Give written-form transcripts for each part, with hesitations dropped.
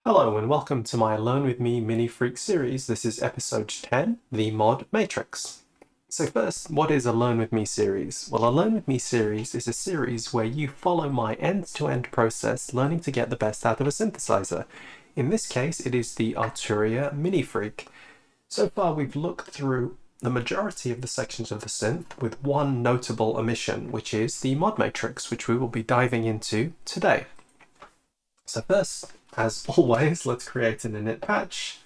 Hello and welcome to my Learn With Me Minifreak series. This is episode 10, the mod matrix. So first, what is a Learn With Me series? Well, a Learn With Me series is a series where you follow my end-to-end process learning to get the best out of a synthesizer. In this case, it is the Arturia Minifreak. So far, we've looked through the majority of the sections of the synth with one notable omission, which is the mod matrix, which we will be diving into today. So first, as always, let's create an init patch.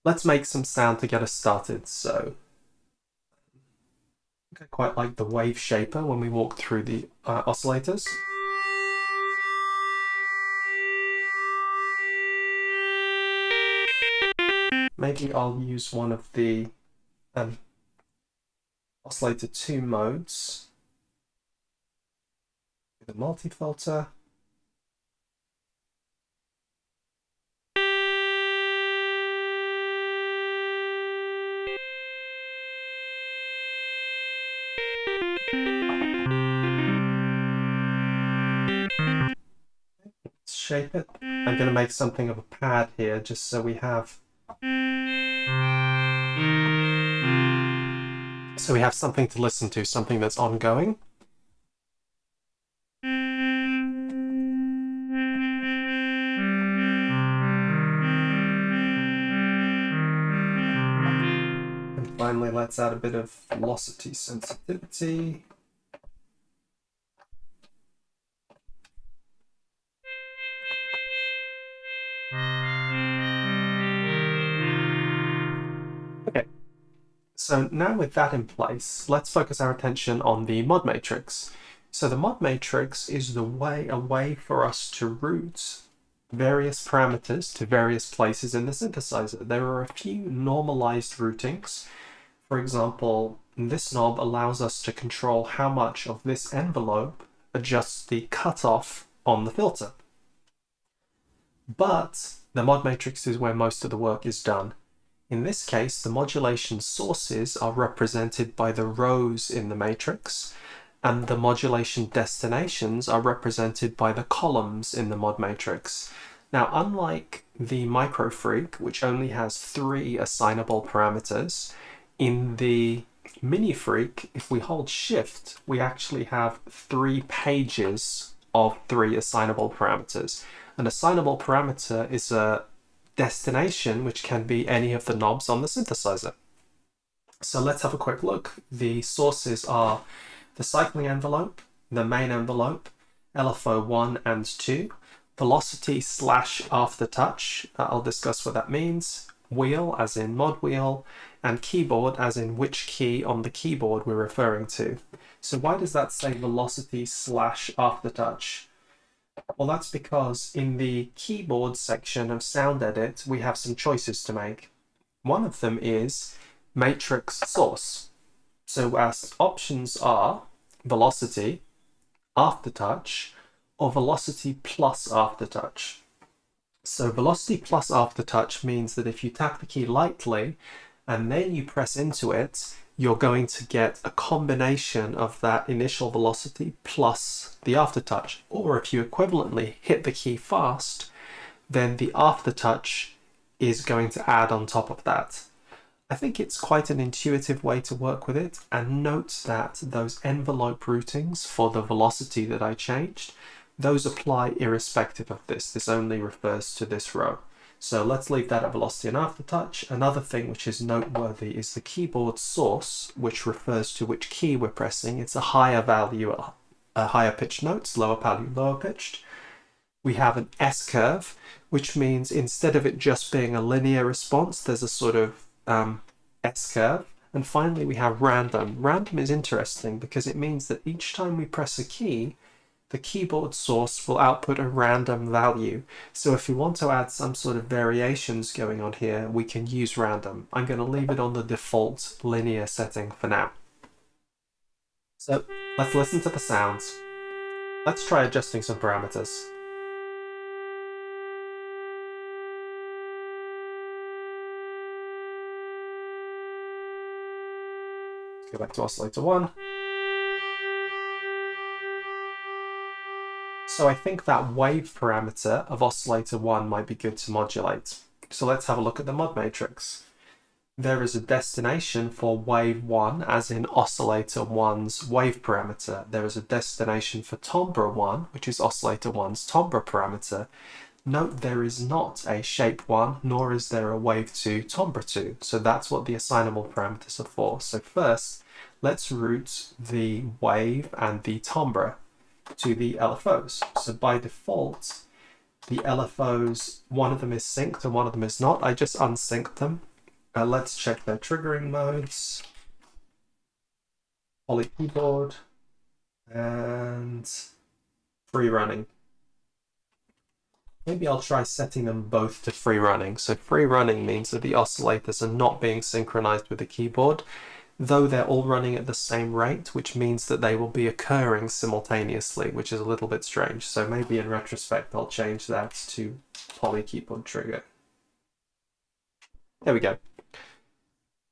Let's make some sound to get us started. So I quite like the wave shaper when we walk through the oscillators. Maybe I'll use one of the oscillator 2 modes with a multi-filter. Let's shape it. I'm going to make something of a pad here just so we have something to listen to, something that's ongoing. And finally, let's add a bit of velocity sensitivity. Okay, so now with that in place, let's focus our attention on the mod matrix. So the mod matrix is a way for us to route various parameters to various places in the synthesizer. There are a few normalized routings. For example, this knob allows us to control how much of this envelope adjusts the cutoff on the filter. But the mod matrix is where most of the work is done. In this case, the modulation sources are represented by the rows in the matrix, and the modulation destinations are represented by the columns in the mod matrix. Now, unlike the Microfreak, which only has 3 assignable parameters, in the Minifreak, if we hold Shift, we actually have 3 pages of 3 assignable parameters. An assignable parameter is a destination which can be any of the knobs on the synthesizer. So let's have a quick look. The sources are the cycling envelope, the main envelope, LFO 1 and 2, velocity / aftertouch, I'll discuss what that means, wheel as in mod wheel, and keyboard as in which key on the keyboard we're referring to. So why does that say velocity / aftertouch? Well, that's because in the keyboard section of Sound Edit, we have some choices to make. One of them is matrix source. So our options are velocity, aftertouch, or velocity plus aftertouch. So velocity plus aftertouch means that if you tap the key lightly and then you press into it, you're going to get a combination of that initial velocity plus the aftertouch. Or if you equivalently hit the key fast, then the aftertouch is going to add on top of that. I think it's quite an intuitive way to work with it, and note that those envelope routings for the velocity that I changed, those apply irrespective of this. This only refers to this row. So let's leave that at velocity and aftertouch. Another thing which is noteworthy is the keyboard source, which refers to which key we're pressing. It's a higher value, a higher pitched notes, lower value, lower pitched. We have an S curve, which means instead of it just being a linear response, there's a sort of S curve. And finally, we have random. Random is interesting because it means that each time we press a key, the keyboard source will output a random value. So if we want to add some sort of variations going on here, we can use random. I'm going to leave it on the default linear setting for now. So let's listen to the sounds. Let's try adjusting some parameters. Go back to oscillator 1. So I think that wave parameter of oscillator 1 might be good to modulate. So let's have a look at the mod matrix. There is a destination for wave 1, as in oscillator 1's wave parameter. There is a destination for timbre 1, which is oscillator 1's timbre parameter. Note there is not a shape 1, nor is there a wave 2, timbre 2. So that's what the assignable parameters are for. So first, let's route the wave and the timbre to the LFOs. So by default, the LFOs, one of them is synced and one of them is not. I just unsynced them. Let's check their triggering modes. Poly keyboard and free running. Maybe I'll try setting them both to free running. So free running means that the oscillators are not being synchronized with the keyboard, though they're all running at the same rate, which means that they will be occurring simultaneously, which is a little bit strange. So maybe in retrospect, I'll change that to poly keyboard trigger. There we go.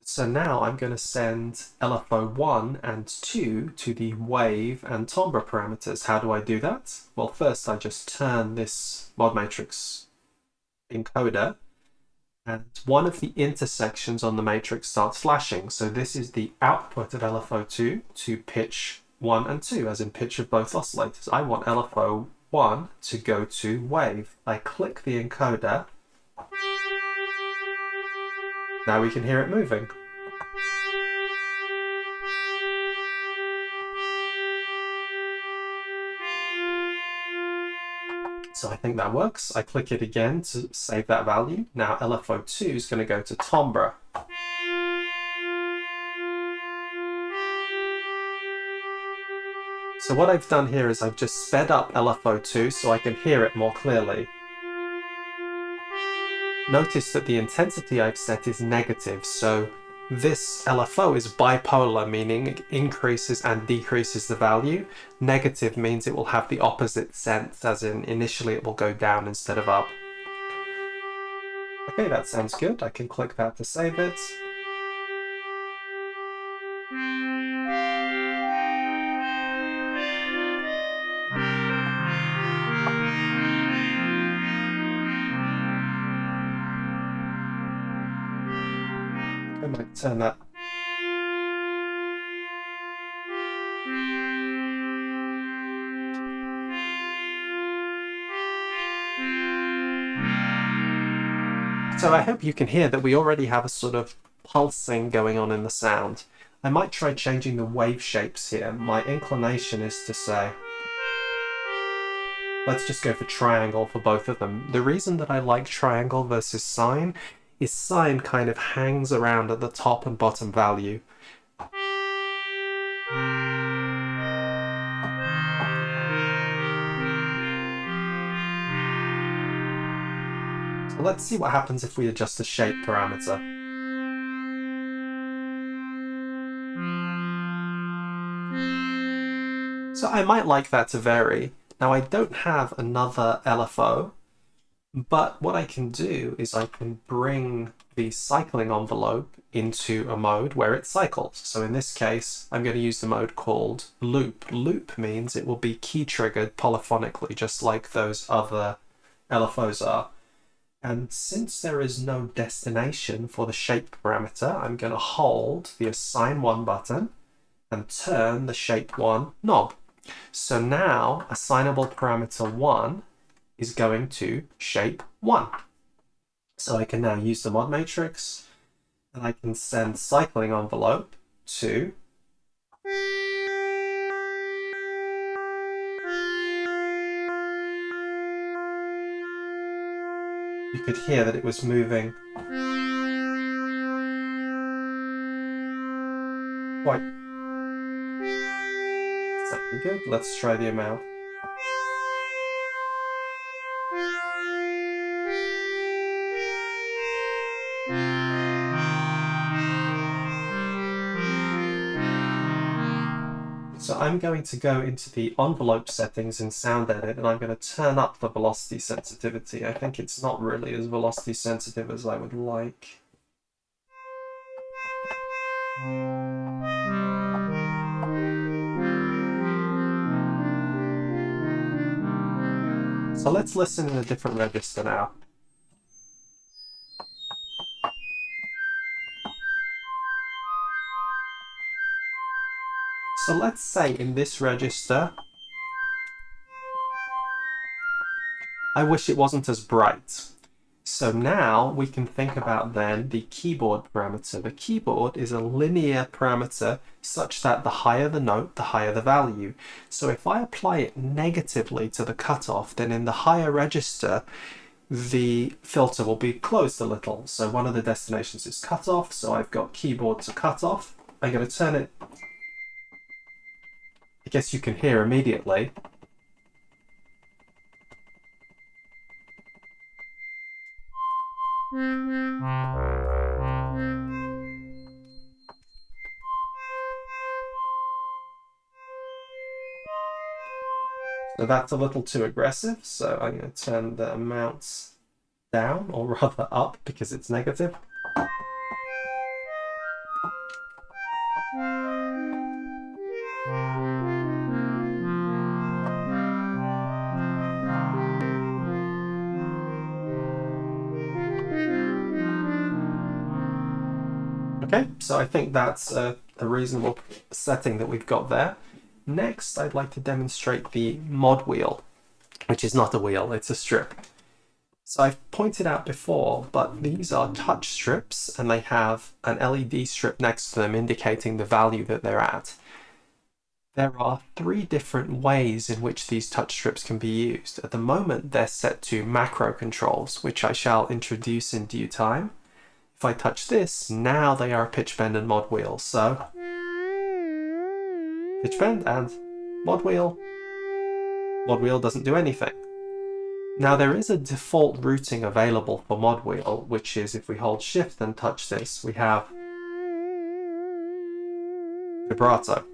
So now I'm going to send LFO 1 and 2 to the wave and timbre parameters. How do I do that? Well, first I just turn this mod matrix encoder, and one of the intersections on the matrix starts flashing. So this is the output of LFO2 to pitch 1 and 2, as in pitch of both oscillators. I want LFO1 to go to wave. I click the encoder. Now we can hear it moving. So I think that works. I click it again to save that value. Now LFO2 is going to go to timbre. So what I've done here is I've just sped up LFO2 so I can hear it more clearly. Notice that the intensity I've set is negative, so this LFO is bipolar, meaning it increases and decreases the value. Negative means it will have the opposite sense, as in initially it will go down instead of up. Okay, that sounds good. I can click that to save it. I might turn that. So I hope you can hear that we already have a sort of pulsing going on in the sound. I might try changing the wave shapes here. My inclination is to say, let's just go for triangle for both of them. The reason that I like triangle versus sine is sine kind of hangs around at the top and bottom value. So let's see what happens if we adjust the shape parameter. So I might like that to vary. Now I don't have another LFO, but what I can do is I can bring the cycling envelope into a mode where it cycles. So in this case, I'm going to use the mode called loop. Loop means it will be key triggered polyphonically, just like those other LFOs are. And since there is no destination for the shape parameter, I'm going to hold the assign 1 button and turn the shape 1 knob. So now assignable parameter 1 is going to shape 1. So I can now use the mod matrix and I can send cycling envelope to you could hear that it was moving quite something good. Let's try the amount. So I'm going to go into the envelope settings in Sound Edit and I'm going to turn up the velocity sensitivity. I think it's not really as velocity sensitive as I would like. So let's listen in a different register now. So let's say in this register, I wish it wasn't as bright. So now we can think about then the keyboard parameter. The keyboard is a linear parameter such that the higher the note, the higher the value. So if I apply it negatively to the cutoff, then in the higher register, the filter will be closed a little. So one of the destinations is cutoff, so I've got keyboard to cutoff. I'm going to turn it, I guess you can hear immediately. So that's a little too aggressive, so I'm going to turn the amounts down, or rather up, because it's negative. Okay, so I think that's a reasonable setting that we've got there. Next, I'd like to demonstrate the mod wheel, which is not a wheel, it's a strip. So I've pointed out before, but these are touch strips and they have an LED strip next to them indicating the value that they're at. There are 3 different ways in which these touch strips can be used. At the moment, they're set to macro controls, which I shall introduce in due time. If I touch this, now they are a pitch bend and mod wheel. So pitch bend and mod wheel. Mod wheel doesn't do anything. Now there is a default routing available for mod wheel, which is if we hold shift and touch this, we have vibrato.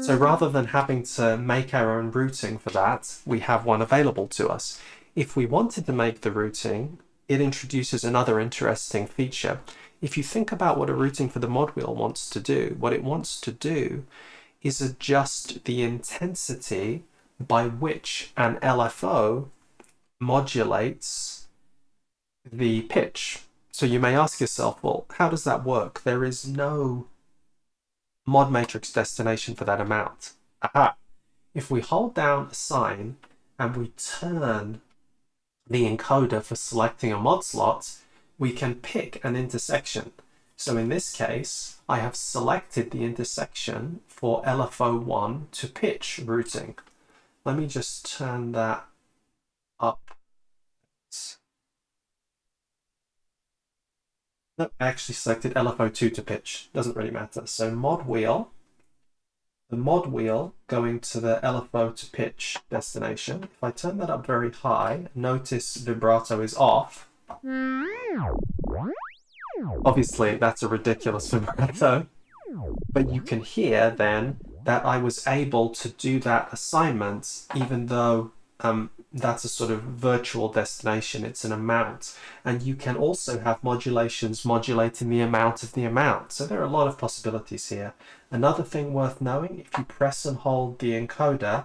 So rather than having to make our own routing for that, we have one available to us. If we wanted to make the routing, it introduces another interesting feature. If you think about what a routing for the mod wheel wants to do, what it wants to do is adjust the intensity by which an LFO modulates the pitch. So you may ask yourself, well, how does that work? There is no mod matrix destination for that amount. Aha! If we hold down a sign and we turn the encoder for selecting a mod slot, we can pick an intersection. So in this case, I have selected the intersection for LFO1 to pitch routing. Let me just turn that up. No, I actually selected LFO2 to pitch. Doesn't really matter. So mod wheel, the mod wheel going to the LFO to pitch destination. If I turn that up very high, notice vibrato is off. Obviously, that's a ridiculous vibrato, but you can hear then that I was able to do that assignment even though that's a sort of virtual destination, it's an amount. And you can also have modulations modulating the amount of the amount. So there are a lot of possibilities here. Another thing worth knowing, if you press and hold the encoder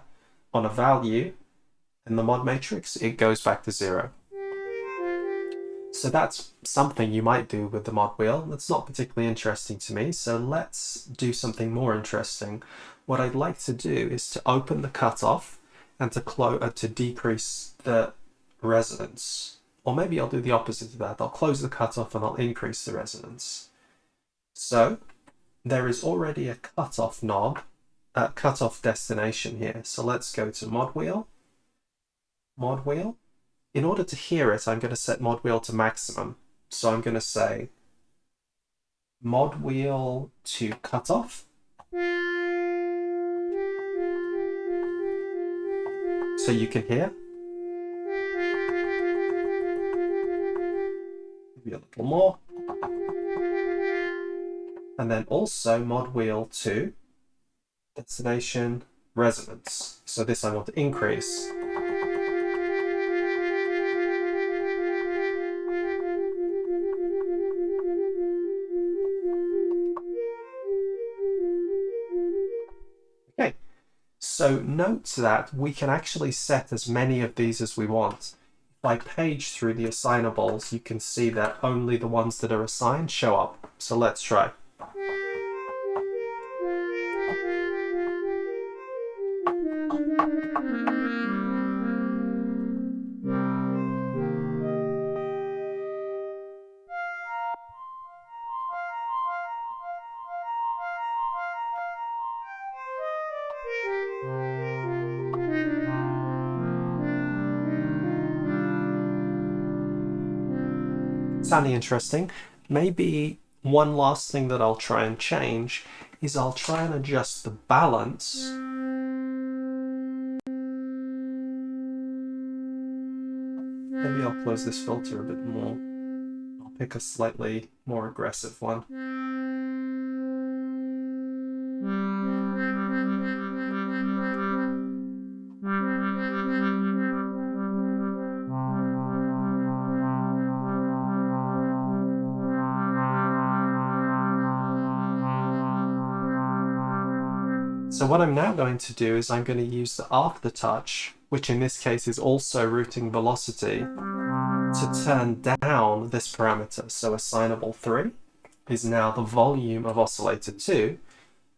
on a value in the mod matrix, it goes back to 0. So that's something you might do with the mod wheel. That's not particularly interesting to me, so let's do something more interesting. What I'd like to do is to open the cutoff and to decrease the resonance. Or maybe I'll do the opposite of that. I'll close the cutoff and I'll increase the resonance. So there is already a cutoff knob, cutoff destination here. So let's go to mod wheel. Mod wheel. In order to hear it, I'm going to set mod wheel to maximum. So I'm going to say mod wheel to cutoff. So you can hear. Maybe a little more. And then also mod wheel to destination resonance. So this I want to increase. So note that we can actually set as many of these as we want. If I page through the assignables, you can see that only the ones that are assigned show up. So let's try. Sounding interesting. Maybe one last thing that I'll try and change is I'll try and adjust the balance. Maybe I'll close this filter a bit more. I'll pick a slightly more aggressive one. So what I'm now going to do is I'm going to use the aftertouch, which in this case is also routing velocity, to turn down this parameter. So assignable 3 is now the volume of oscillator 2,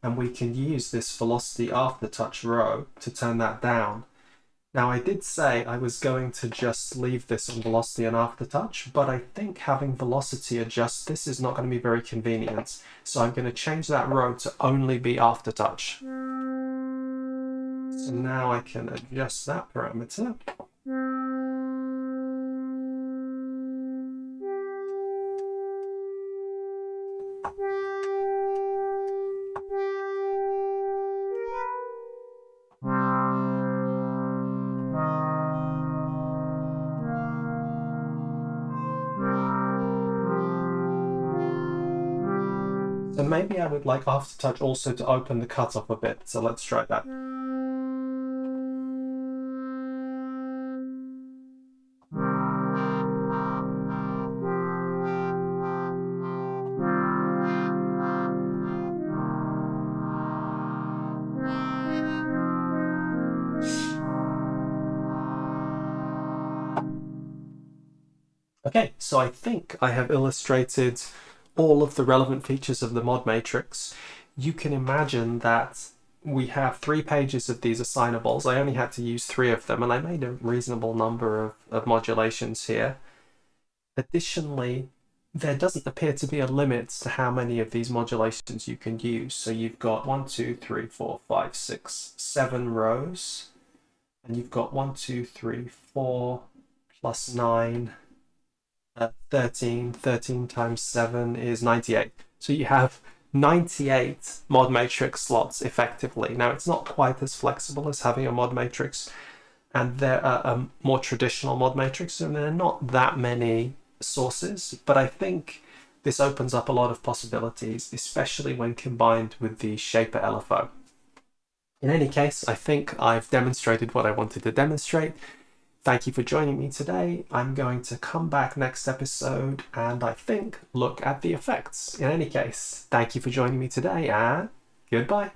and we can use this velocity aftertouch row to turn that down. Now I did say I was going to just leave this on velocity and aftertouch, but I think having velocity adjust this is not going to be very convenient. So I'm going to change that row to only be aftertouch. So now I can adjust that parameter. So maybe I would like aftertouch also to open the cutoff a bit. So let's try that. Okay, so I think I have illustrated all of the relevant features of the mod matrix. You can imagine that we have 3 pages of these assignables. I only had to use 3 of them, and I made a reasonable number of modulations here. Additionally, there doesn't appear to be a limit to how many of these modulations you can use. So you've got 1, 2, 3, 4, 5, 6, 7 rows, and you've got 1, 2, 3, 4 plus 9. 13 times 7 is 98. So you have 98 mod matrix slots effectively. Now it's not quite as flexible as having a mod matrix, and there are a more traditional mod matrix, and there are not that many sources, but I think this opens up a lot of possibilities, especially when combined with the Shaper LFO. In any case, I think I've demonstrated what I wanted to demonstrate. Thank you for joining me today. I'm going to come back next episode and I think look at the effects. In any case, thank you for joining me today and goodbye.